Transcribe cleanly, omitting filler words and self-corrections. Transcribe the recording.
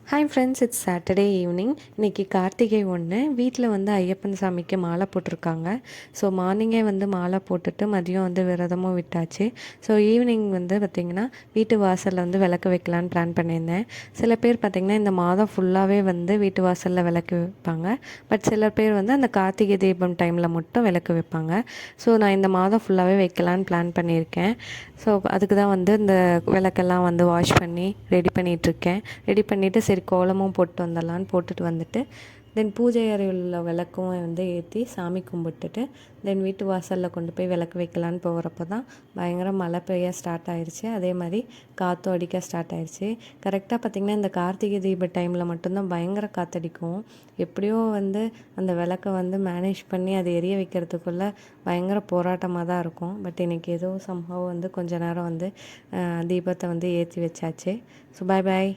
Hi friends, it's Saturday evening. இன்றைக்கி கார்த்திகை 1. வீட்டில் வந்து ஐயப்பன் சாமிக்கு மாலை போட்டிருக்காங்க. ஸோ மார்னிங்கே வந்து மாலை போட்டுட்டு மதியம் வந்து விரதமும் விட்டாச்சு. ஸோ ஈவினிங் வந்து பார்த்திங்கன்னா வீட்டு வாசலில் வந்து விளக்கு வைக்கலான்னு பிளான் பண்ணியிருந்தேன். சில பேர் பார்த்திங்கன்னா இந்த மாதம் ஃபுல்லாகவே வந்து வீட்டு வாசலில் விளக்கு வைப்பாங்க. பட் சில பேர் வந்து அந்த கார்த்திகை தீபம் டைமில் மட்டும் விளக்கு வைப்பாங்க. ஸோ நான் இந்த மாதம் ஃபுல்லாகவே வைக்கலான்னு பிளான் பண்ணியிருக்கேன். ஸோ அதுக்கு தான் வந்து இந்த விளக்கெல்லாம் வந்து வாஷ் பண்ணி ரெடி பண்ணிகிட்ருக்கேன். ரெடி பண்ணிவிட்டு சரி கோலமும் போட்டு வந்துடலான்னு போட்டுட்டு வந்துட்டு தென் பூஜை அறையில் உள்ள விளக்கும் வந்து ஏற்றி சாமி கும்பிட்டுட்டு தென் வீட்டு வாசலில் கொண்டு போய் விளக்கு வைக்கலான்னு போகிறப்ப தான் பயங்கர மழை பெய்ய ஸ்டார்ட் ஆயிடுச்சு. அதே மாதிரி காற்றும் அடிக்க ஸ்டார்ட் ஆயிடுச்சு. கரெக்டாக பார்த்திங்கன்னா இந்த கார்த்திகை தீப டைமில் மட்டும்தான் பயங்கர காற்றடிக்கும். எப்படியோ வந்து அந்த விளக்கை வந்து மேனேஜ் பண்ணி அதை எரிய வைக்கிறதுக்குள்ளே பயங்கர போராட்டமாக தான் இருக்கும். பட் இன்றைக்கி ஏதோ சம்பவம் வந்து கொஞ்ச நேரம் வந்து தீபத்தை வந்து ஏற்றி வச்சாச்சு. ஸோ பாய் பாய்.